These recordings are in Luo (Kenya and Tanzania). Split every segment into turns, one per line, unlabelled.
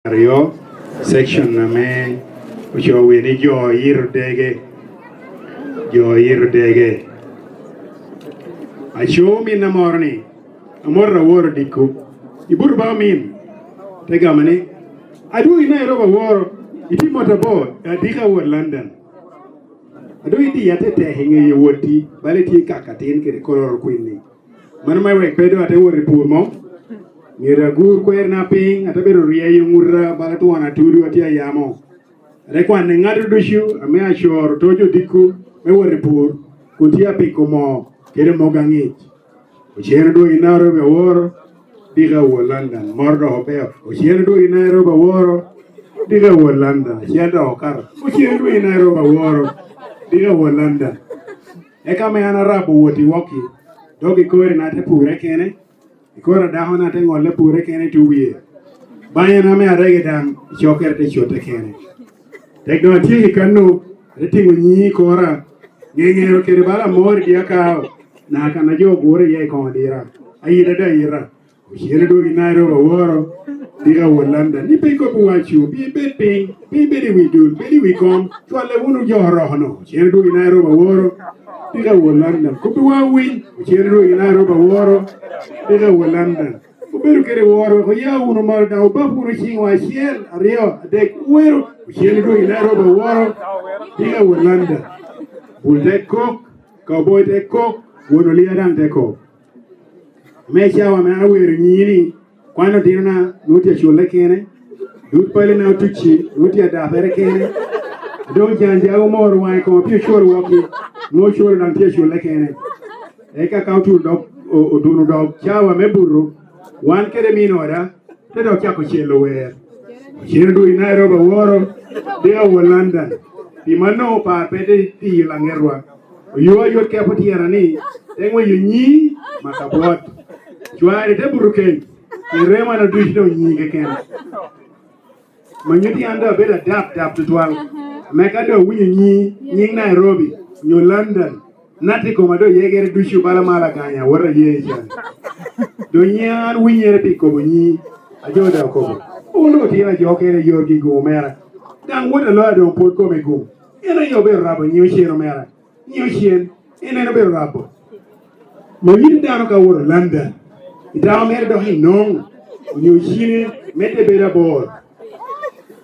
Rio section na me ucho weni Oyito Dege acho min na morni amorra woro diku ibur ba min tega mani adu ina roba woro iti motabo dika wor London adu iti yate te hinge yoti baleti kakatin ke kolor kwini man mai we pedo ate wor pur mo mira gur kwer na ping ata bero ria yungura bala tu wana turu atia yamo rekwa ngadu dushu ame ashor tojo diku me wori pur kutia pikomo kere mogangi ochiero do inaro be woro diga wo London mordo hobeo ochiero do inaro be woro diga wo London chiendo okar ochiero do inaro be woro diga wo London eka me ana rabu woti woki dogi kore na te pure kene ikora dahona te ngolle pure kene tuwie bayana me arege dam choker te chote kene tekno ti kanu retingo nyi kora ngengero kere bala mor dia ka na kana jo gore ye ko dira ayida da ira yere do inairo woro diga wolanda ni pe ko buachu bi be we do be we come to ale wonu jo rohno yere do inairo woro diga wolanda ko buwa wi yere do inairo woro diga wolanda ko beru kere woro ko ya wonu mal da ba puru chingwa chiel ario de wero yere do inairo woro diga wolanda Buldeko, cowboy deko, wono liadan deko. Mecha wa me awere nyini, kwano dina nuti chule kene, dut pale na tuchi, nuti da fere kene. Don janje au mor wa ko pi shor woki, no shor dan ti chule kene. Eka kautu dok odunu dok chawa me burro, wan kere minora, te dok chako chelo wer. Chirdu inairo ba woro, de London. Di mano pa pede ti langerwa yo yo ke poti yarani engwe yunyi makabot chwari te buruke irema na dushdo nyi keken manyuti anda beda dap tutwal mekado wunyi nyi Nairobi nyo London nati komado yegere dushu bala mala ganya wara yeja do nyan wunyere piko bunyi ajoda ko ulo tira jokere yorgi gomera dan woda lo do pot ko me gum ena yo be rabo nyo cheno mera nyo chen ena no be rabo mo yin dano ka wor London ida mer do hi non nyo chine mete be rabo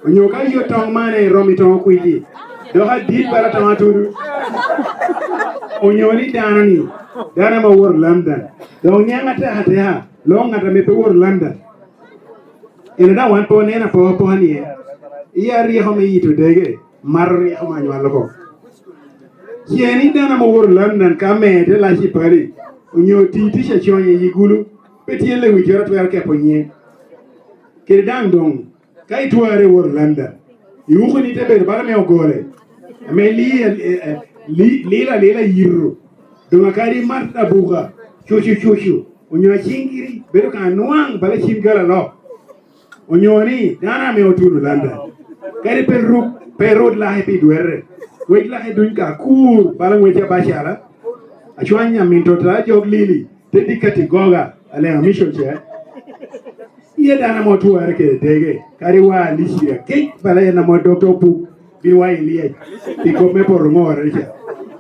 nyo ka yo tong mane romi tong kuiji do ha dit bara tong aturu onyo ni dano ni dana ma wor London do nyanga ta hate ha lo ngata me pe wor London ena da wan po nena po hani iya ri ho me Oyito Dege marri xama ñu ko yeni dana mo wor London ka mede la ci pari ñoo titi ci choye yigulu petit le wi jora to ke ponye ke dang dong kay tuare wor London yu ko ni te be bara me ogole me li la yirro do ngakari marta buga chuchu onyo chingiri be ka nuang bala chingala lo onyo ni dana me otunu London kari perut la hepi duere wet la hedun ka kur balang wecha bashara achwanya mintotra jog lili tedi kati goga ale mission che ye dana mo tuare ke Dege kari wa lisia ke bala na mo doctor pu bi wa ilie iko me por ngore che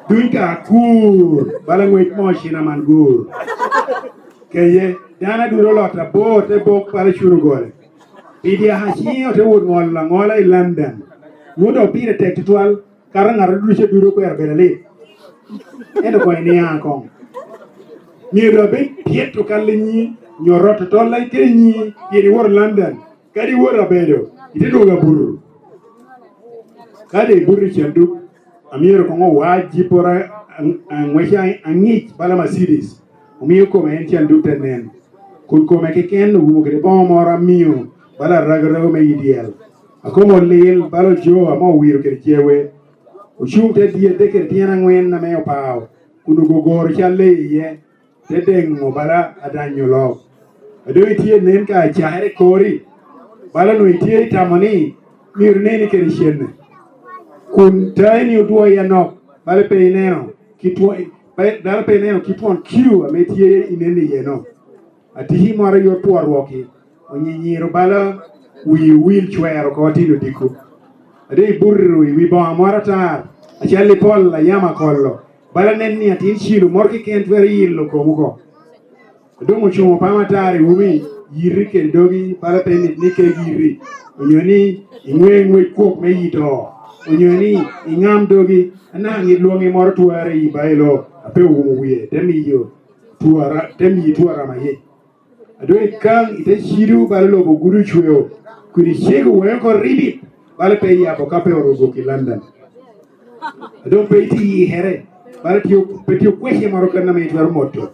dun ka kur balang wet mo shina man gur keye dana duro lota bo te bok pala churu gore Idia hashi o te wud ngola I London. Mudo pire tek tual karanga redushe duro ko erbelale. Endo ko ni ankon. Ni robe pieto kalni nyoroto to la kenyi yeni wor London. Kadi wor abedo. Ite do ga buru. Kadi buru chendu amiro ko waji pora ngwesha angich bala Mercedes. Umiyo ko men chendu tenen. Kun ko me ken wo gre bon mora miyo. Bala ragarago me ideal akomo leel balo jo amo wiro ke jewe o chumte die de ke tiana ngwen na me opao kundu gogor challe ye de deng mo bala adanyo lo ado itie nen ka chaare kori bala no itie tamani mir neni ke shenne kun tani udwo ya no bala pe neno kitwa bala pe neno kitwa kiu ametie ineni ye no ati hi mara yo tuarwoki onyinyiro bala we will chwero ko tino diku ade burru we ba morata a challi pol la yama kollo bala nen ni atin chilu morki ken twere yillo ko muko do mo chumo pamatari wumi yiri ken dogi bala penit ni ke yiri onyoni ingwe kok me yito onyoni ingam dogi ana ngi longi mor tuare yi baylo ape wumu wiye temi yo tuara ma ye ado kan ite chiru bala lo bo guru chuyo kuri chego wen ko ribi bala pe ya bo kape orogo ki London ado pe ti here bala ti petio kweshe maroka na me twar moto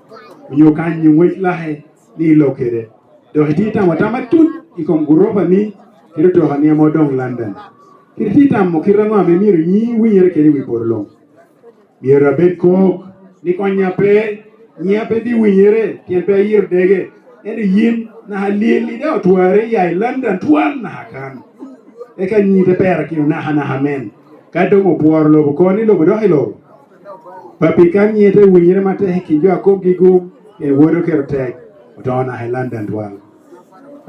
nyo kan nyu wet lahe ni lokere do hitita watamatun ikom guroba ni kirito hania modong London kirita mo kirango me miru ni winyere kere wi porlo miera bet ko ni konya pe nyape di winyere tien pe yir dege ene yin na halili da tuare ya London tuan na kan e kan ni te pera ki na hamen ka do mo porlo ko ni lo do hilo papi kan ni te winyere mate ki jo ko gigu e wodo kerte utona London tuan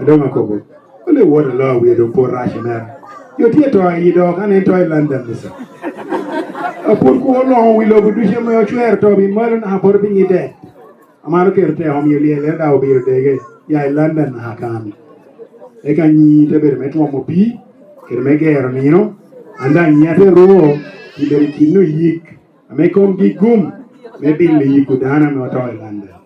adoma ko bo ole wodo lo we do por rational yo tie to ido kan en to London lisa apur ko lo wi lo du je mo chwer to bi mal na por bi ide amaro kerte hom yo le da o bi dege ya London ha kan e kan ni te ber metwa mo bi ker me gero ni no anda nyate ro ibe kinu yik ame kom gi gum me bi le yiku dana me to London